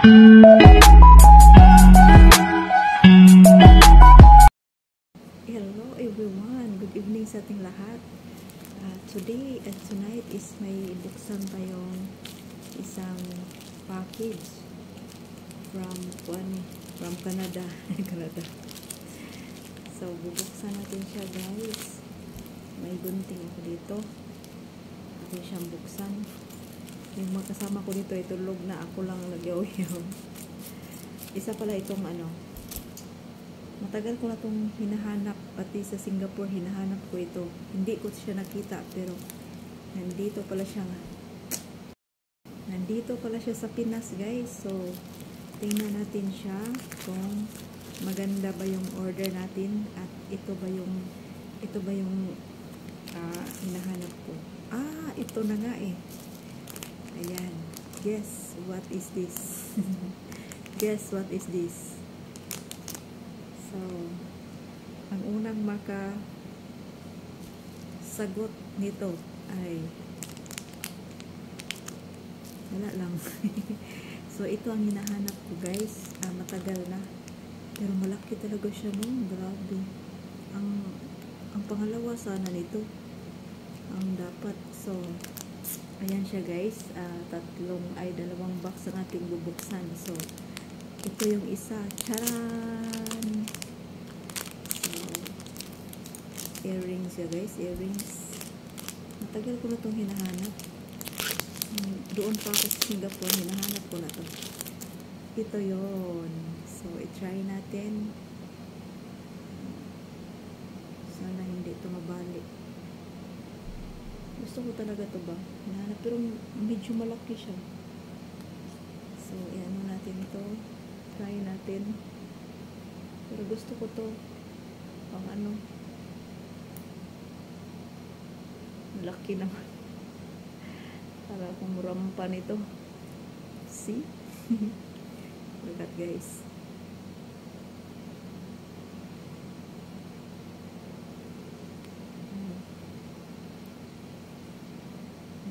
Hello everyone, good evening sa ating lahat. Today and tonight is may buksan tayong isang package from Canada. Canada. So bubuksan natin siya, guys. May gunting ako dito. Ako siyang buksan. Yung mga kasama ko dito ay tulog na, ako lang nagyaw-yaw. Isa pala itong matagal ko na itong hinahanap, pati sa Singapore hinahanap ko ito. Hindi ko siya nakita, pero nandito pala siya sa Pinas, guys. So tingnan natin siya kung maganda ba yung order natin at ito ba yung hinahanap ko. Ito na nga eh. Ayan. Guess what is this? Guess what is this? So, ang unang makasagot nito ay wala lang. So, ito ang hinahanap ko, guys. Matagal na. Pero malaki talaga siya, no? Grabe. Ang pangalawa sana nito ang dapat. So, ayan siya, guys. Dalawang box ang ating bubuksan. So, ito yung isa. Charan! So, earrings siya, guys. Earrings. Matagal ko na itong hinahanap. Doon pa ako sa Singapore, hinahanap ko na ito. Ito yon. So, i-try natin. Sana hindi ito mabalik. Gusto ko talaga ito ba? Hinahanap, pero medyo malaki siya. So, i-ano natin ito. Try natin. Pero gusto ko to pang laki naman. Para akong rampa nito. See? Look at, guys.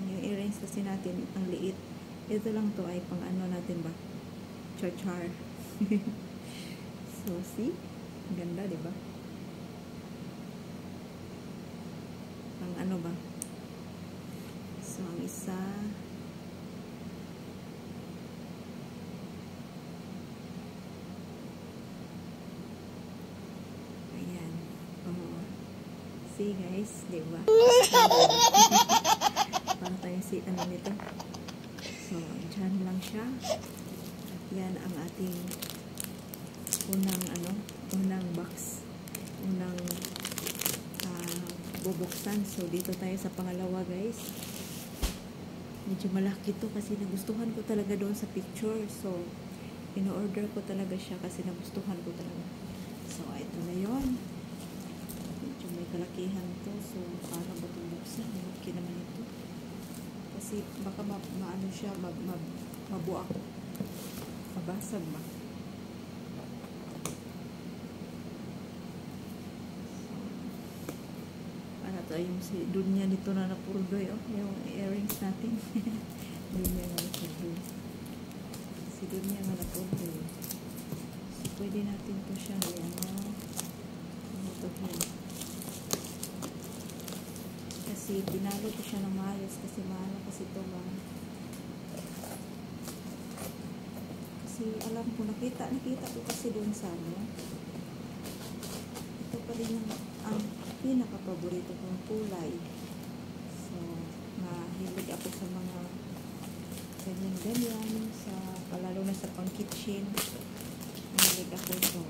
Yung earrings kasi natin ang liit. Ito lang to ay pang natin ba? Char. So, see? Ang ganda, diba? Pang ba? So, ang isa. Ayan. Oh. See, guys? Diba? Parang tayo nito. So, dyan lang siya. Yan ang ating unang box, unang bubuksan. So dito tayo sa pangalawa, guys. Medyo malaki to kasi nagustuhan ko talaga doon sa picture. So in-order ko talaga siya kasi nagustuhan ko talaga. So ito na yon. Medyo may kalakihan to. So para ba itong buksan? Okay naman ito. Kasi baka maano siya, mabuak. Mabasag ba? Para tayo yung si Dunya nito na napurdoy, yung earrings natin. Dunya na napurdoy. Si Dunya na napurdoy. So, pwede natin po siya kasi pinalo ko siya ng maayos kasi mahal kasi ito ba. Kasi alam ko, nakita ko kasi doon sa ito pa rin ang pinaka-paborito kong kulay. So, mahilig ako sa mga ganyan lalo na sa pang-kitchen. Mahilig ako ito.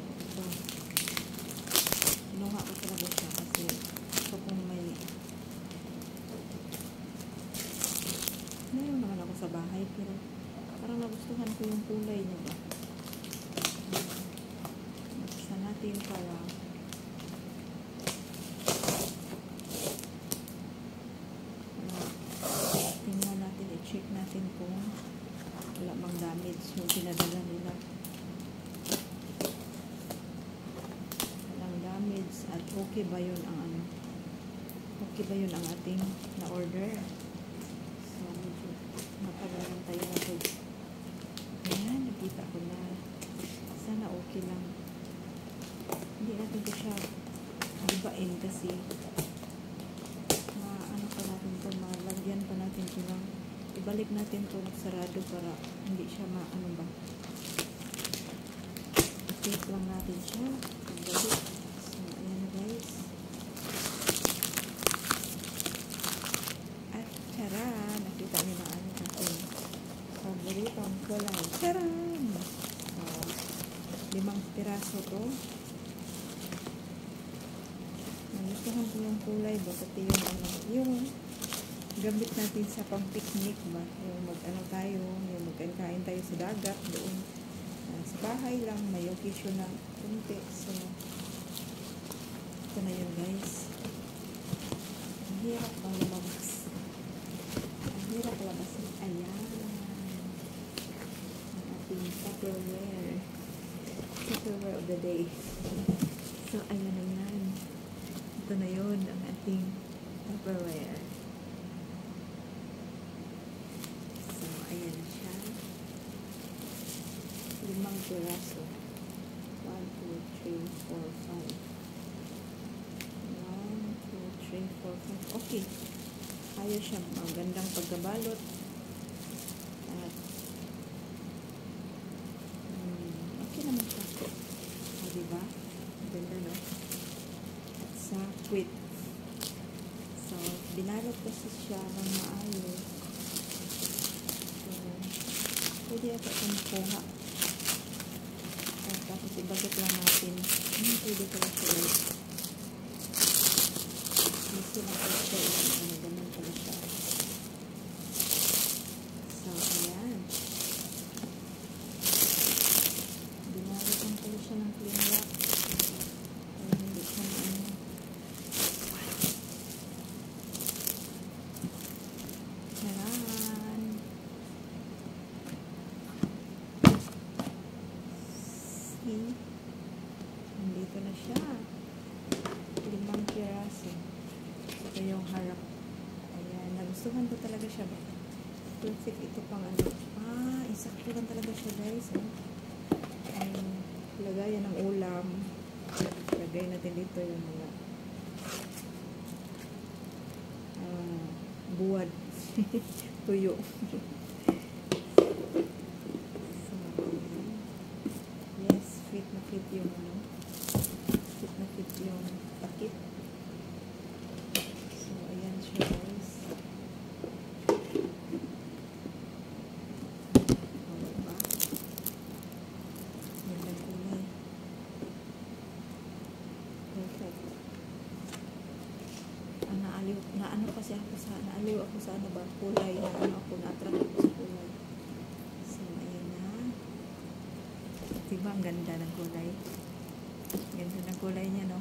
Kinuha ko talaga siya kasi ito kung mayroon naman ako sa bahay, pero parang nagustuhan ko yung kulay niya ba. Buksan natin para tingnan natin, i-check natin kung wala bang damage yung pinadala nila. Walang damage at okay ba yun ang ating na-order. So, medyo matagal lang tayo na ito. Ayan, nakita hiwain kasi ano pa natin to, malagyan pa natin ito lang. Ibalik natin to sarado para hindi siya ano ba. I-tape lang natin siya. Ibalik. So, ayan na guys. At charan! Nakita niyo na ano natin. Paboritong kulay. Charan! So, 5 piraso to. Nagustuhan ko yung kulay ba? Pati yung ano, yung gamit natin sa pang-picnic ba? Yung mag-ano tayo, yung magkain tayo sa dagat doon. Sa bahay lang, may occasion na kunti. So, ito na yun guys. Ang hirap pang lumabas. Ang hirap labasin. Ayan. Ang ating Tupperware. Tupperware of the day. So, ayan na yan. Ito na yun, ang ating Tupperware. So, ayan na siya. 5 piraso. 1, 2, 3, 4, 5. 1, 2, 3, 4, 5. Okay. Ayos siya. Magandang pagkabalot. At okay naman siya. O, diba? Maganda, no? At sa quit. So, binalot kasi siya ng maayos. So, pwede ako itong kuha. Tapos ibagit lang natin. Pwede ko lang siya ulit. Kasi lang ko siya ulit. Ganun pala siya. So, ayan. Binalitan pala siya ng clean wrap. Kaya hindi siya na ano. Charan! Nandito na siya. 5 piraso. Ito yung harap. Ayan. Nagustuhan ko talaga siya. Perfect ito pang ano. Isakto lang talaga siya guys. Lagayan ng ulam. Lagay natin dito yung mga buwad. Tuyo. Fit na fit yung ano, fit na fit yung takip. So, ayan siya guys. Diba? Yan lang kulay. Perfect. Naaliw ako sa ano ba, kulay. Na-attract ako sa kulay. So, ayan na. Diba ang ganda ng kulay? Ganda ng kulay niya, no?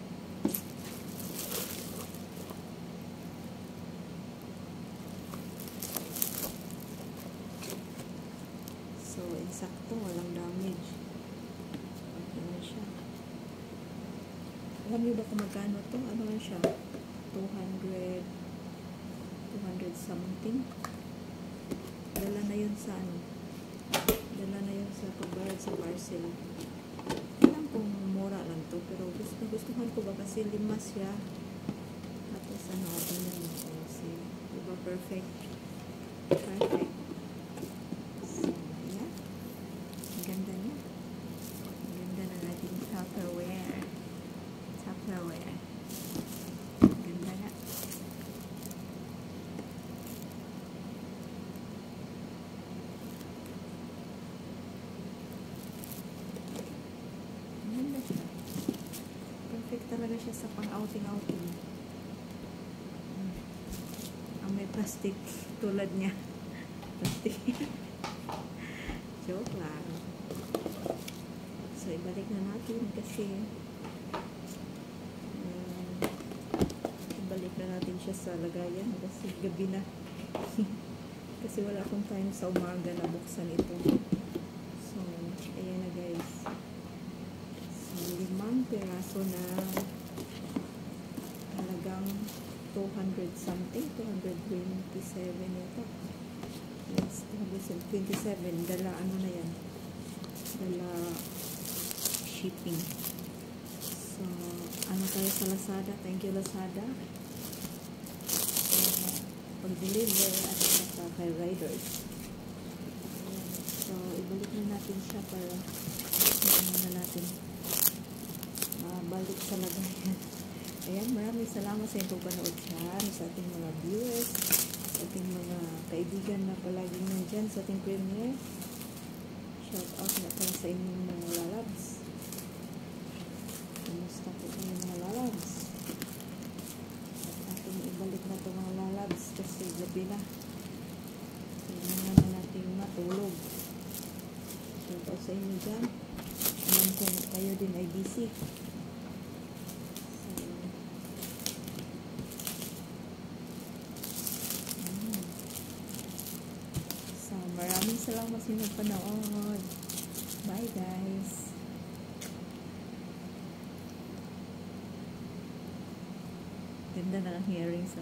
So, insakto. Walang damage. Okay na siya. Alam niyo ba kung magkano to? Ano lang siya? 200 something. Dala na yun sa ano? Dala na yun sa pagbayad sa parcel. Alam kong mura lang to, pero gustuhan ko ba kasi 5 siya. Tapos ano, ganyan mo kasi. Diba perfect? Perfect. So, yeah. Ang ganda niya. Ang ganda na natin Tupperware. Tupperware. Ang ganda na. Perfect talaga siya sa pang-outing-outing. Ang may plastic tulad niya. Plastic. Joke lang. So, ibalik na natin kasi ibalik na natin siya sa lagayan kasi gabi na. Kasi wala akong time sa umaga na buksan ito. So, ayan na guys. 5 piraso na halagang 200 something, 227 ito. Yes, 227. Dala ano na yan? Dala shipping. So, ano tayo sa Lazada? Thank you, Lazada. Pag-deliver at saka kay riders. Ayan. So, ibalik na natin siya para ano na natin balik sa lagayan. Ayan, maraming salamat sa inyong panood dyan, sa ating mga viewers, sa ating mga kaibigan na palaging nandyan sa ating premiere. Shout out na pala sa inyong mga lalabs. Kumusta po kayo mga lalabs? At ating ibalik na ito mga lalabs kasi gabi na. Kailangan na natin matulog. Shout out sa inyo dyan. Alam ko kayo din ay busy. Maraming salamat sa inyong panood. Bye guys. Ganda na ang earrings.